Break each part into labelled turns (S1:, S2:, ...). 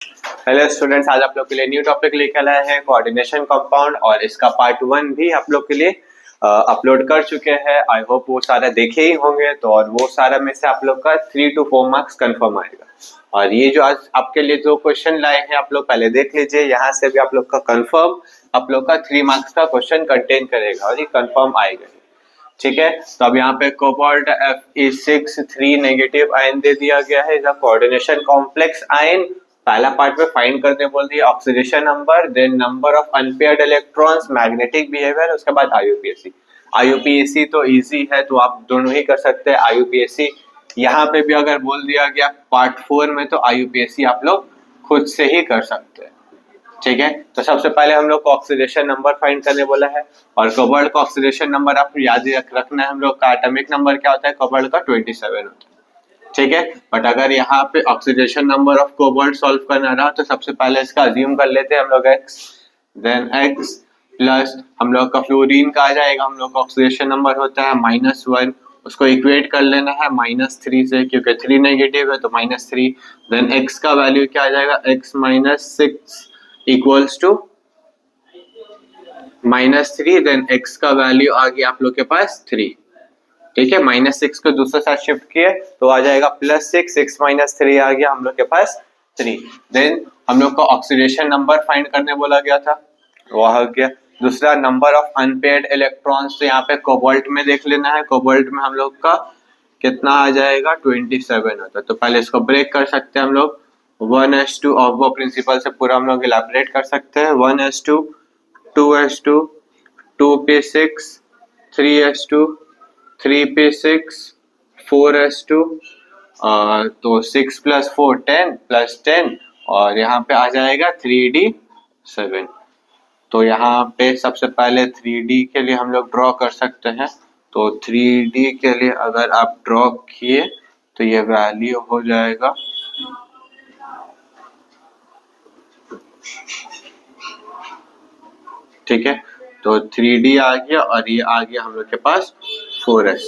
S1: Hello students, आज आप लोग के लिए न्यू टॉपिक लेकर आए हैं कोऑर्डिनेशन कंपाउंड और इसका पार्ट 1 भी आप लोग के लिए अपलोड कर चुके हैं। आई होप वो सारा देखे ही होंगे, तो और वो सारा में से आप लोग का 3 to 4 मार्क्स कंफर्म आएगा। और ये जो आज आपके लिए जो क्वेश्चन लाए हैं आप लोग पहले देख लीजिए, यहाँ से भी आप लोग का कंफर्म आप लोग का 3 मार्क्स का क्वेश्चन कंटेन करेगा और ये कंफर्म आएगा। ठीक है, तो अब यहाँ पे कोबाल्ट Fe6 3 नेगेटिव आयन दे दिया गया है। कोऑर्डिनेशन कॉम्प्लेक्स आयन पहला पार्ट में फाइंड करने बोल दिया, oxidation number, then number of unpaired electrons, magnetic behaviour, उसके बाद आईयूपीएसी। आईयूपीएसी तो इजी है, तो आप दोनों ही कर सकते हैं। आईयूपीएसी यहाँ पे भी अगर बोल दिया गया पार्ट 4 में, तो आईयूपीएसी आप लोग खुद से ही कर सकते हैं। ठीक है, तो सबसे पहले हम लोग को ऑक्सीडेशन नंबर फाइंड करने बोला है, और कोबाल्ट का ऑक्सीडेशन नंबर आप याद रखना है। हम लोग का एटॉमिक नंबर क्या होता है कोबाल्ट का? 27 होता है। ठीक है, बट अगर यहाँ पे oxidation number of cobalt solve करना रहा तो सबसे पहले इसका अज्यूम कर लेते हैं हम लोग x, देन x प्लस हम लोग का फ्लोरीन का आ जाएगा। हम लोग का ऑक्सीडेशन नंबर होता है -1, उसको इक्वेट कर लेना है -3 से, क्योंकि 3 नेगेटिव है तो -3। देन x का वैल्यू क्या आ जाएगा? x -6 equals to -3, then x का वैल्यू आ गया आप लोग के पास 3। ठीक है, -6 को दूसरे साथ शिफ्ट किए तो आ जाएगा +6, 6 - 3 आ गया हम लोग के पास 3। देन हम लोग को ऑक्सीडेशन नंबर फाइंड करने बोला गया था, वो आ गया। दूसरा नंबर ऑफ अनपेयर्ड इलेक्ट्रॉन्स, तो यहाँ पे कोबाल्ट में देख लेना है। कोबाल्ट में हम लोग का कितना आ जाएगा? 27 होता है। तो पहले इसको ब्रेक कर सकते हैं हम लोग। 1s2 ऑफ वो प्रिंसिपल से पूरा हम लोग इलैबोरेट कर सकते हैं। 1s2, 2s2, 2p6, 3s2, 3p6, 4s2, तो 6 + 4 10 + 10, और यहाँ पे आ जाएगा 3d7। तो यहाँ पे सबसे पहले 3d के लिए हम लोग ड्रॉ कर सकते हैं। तो 3d के लिए अगर आप ड्रॉ किए तो ये वैल्यू हो जाएगा ठीक है, तो 3d आ गया और ये आ गया हम लोग के पास 4s।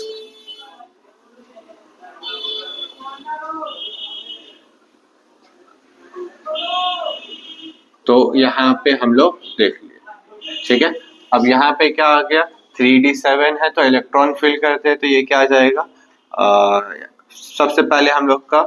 S1: तो यहाँ पे हम लोग देख लिए। ठीक है, अब यहाँ पे क्या आ गया? 3d7 है तो इलेक्ट्रॉन फिल करते हैं, तो ये क्या आ जाएगा? सबसे पहले हम लोग का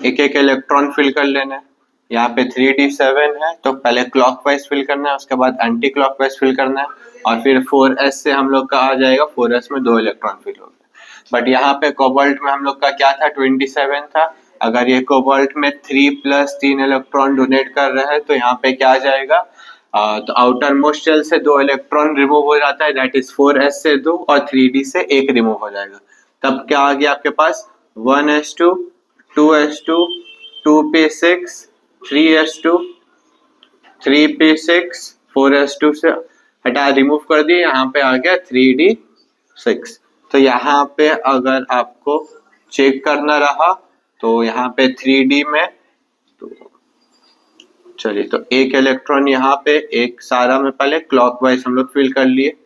S1: एक एक इलेक्ट्रॉन फिल कर लेना है। यहाँ पे 3d7 है तो पहले क्लॉकवाइज फिल करना है, उसके बाद एंटी क्लॉकवाइज फिल करना है, और फिर 4s से हम लोग का आ जाएगा 4s में 2 इलेक्ट्रॉन फिल हो गए। बट यहाँ पे कोबाल्ट में हम लोग का क्या था? 27 था। अगर ये कोबाल्ट में 3 + 3 इलेक्ट्रॉन डोनेट कर रहा है तो यहाँ पे क्या आ जाएगा? तो आउटर मोस्ट शेल से 2 इलेक्ट्रॉन रिमूव हो जाता है, दैट इज 4s से 2 और 3d से 1 रिमूव हो जाएगा। तब क्या आ गया आपके पास? 1s2, 2s2, 2p6, 3s2, 3p6, 4s2 से हटा रिमूव कर दिए, यहाँ पे आ गया 3d6। तो यहाँ पे अगर आपको चेक करना रहा तो यहाँ पे 3d में तो चलिए, तो एक इलेक्ट्रॉन यहाँ पे एक सारा में पहले क्लॉकवाइज हम लोग फिल कर लिए,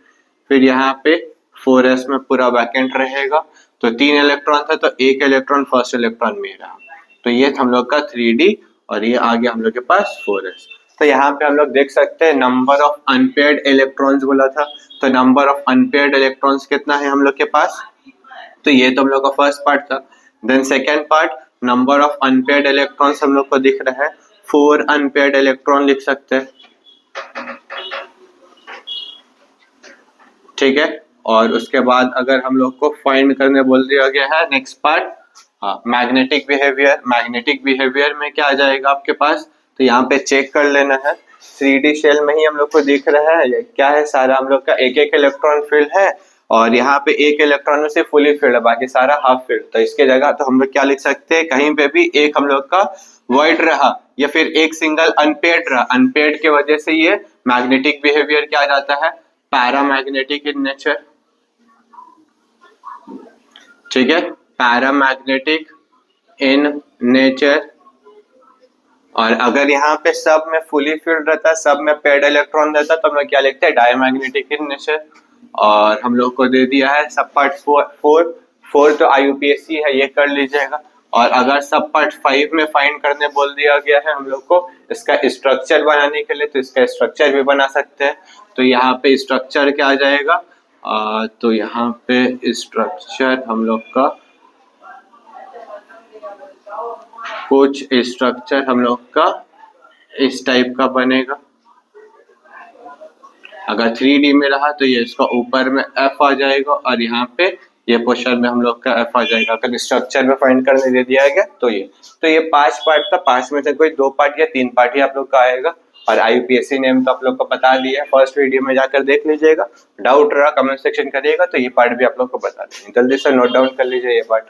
S1: फिर यहाँ पे 4s में पूरा वैकेंट रहेगा। तो 3 इलेक्ट्रॉन था तो एक इलेक्ट्रॉन फर्स्ट इलेक्ट्रॉन में रहा, तो ये हम लोग का 3d और ये आ गया हम लोग के पास 4s। तो यहाँ पे हम लोग देख सकते हैं नंबर ऑफ अनपेयर्ड इलेक्ट्रॉन्स बोला था, तो नंबर ऑफ अनपेयर्ड इलेक्ट्रॉन्स कितना है हम लोग के पास? तो ये तो हम लोग का फर्स्ट पार्ट था। Then second part, number of unpaired electrons हम लोग को दिख रहा है 4 अनपेयर्ड इलेक्ट्रॉन लिख सकते हैं। ठीक है, और उसके बाद अगर हम लोग को फाइंड करने बोल दिया गया है next part, magnetic behaviour. Magnetic behaviour में क्या आ जाएगा आपके पास? तो यहाँ पे चेक कर लेना है। 3d शेल में ही हम लोग को दिख रहा है क्या है? सारा हम लोग का एक एक इलेक्ट्रॉन फील्ड है, और यहाँ पे एक इलेक्ट्रॉन में से फुली फील्ड है, बाकी सारा हाफ फील्ड। तो इसके जगह तो हम लोग क्या लिख सकते हैं? कहीं पे भी एक हम लोग का वॉइड रहा या फिर एक सिंगल अनपेयर्ड रहा, अनपेयर्ड की वजह से ये मैग्नेटिक बिहेवियर क्या आ जाता है? Paramagnetic in nature. ठीक है, पैरामैग्नेटिक इन नेचर। और अगर यहाँ पे सब में फुली फील्ड रहता, सब में पेयर्ड इलेक्ट्रॉन रहता, तो हम लोग क्या लिखते हैं? Diamagnetic in nature. और हम लोग को दे दिया है सब पार्ट 4 तो आईयूपीएसी है, ये कर लीजिएगा। और अगर सब पार्ट 5 में फाइंड करने बोल दिया गया है हम लोग को इसका स्ट्रक्चर बनाने के लिए, तो इसका स्ट्रक्चर भी बना सकते हैं। तो यहाँ पे स्ट्रक्चर क्या आ जाएगा, तो यहाँ पे स्ट्रक्चर हम लोग का कुछ स्ट्रक्चर हम लोग का इस टाइप का बनेगा। अगर 3D में रहा तो ये इसका ऊपर में F आ जाएगा और यहाँ पे ये पोर्शन में हम लोग का F आ जाएगा। अगर स्ट्रक्चर में फाइंड करने दे दिया गया तो ये 5 पार्ट था, 5 में से कोई 2 पार्ट या 3 पार्ट ही आप लोग का आएगा। और IUPAC नेम तो आप लोग को बता दिया है, फर्स्ट वीडियो में जाकर देख लीजिएगा। डाउट रहा कमेंट सेक्शन करिएगा, तो ये पार्ट भी आप लोग को बता देंगे। जल्दी से नोट डाउन कर लीजिए ये पार्ट।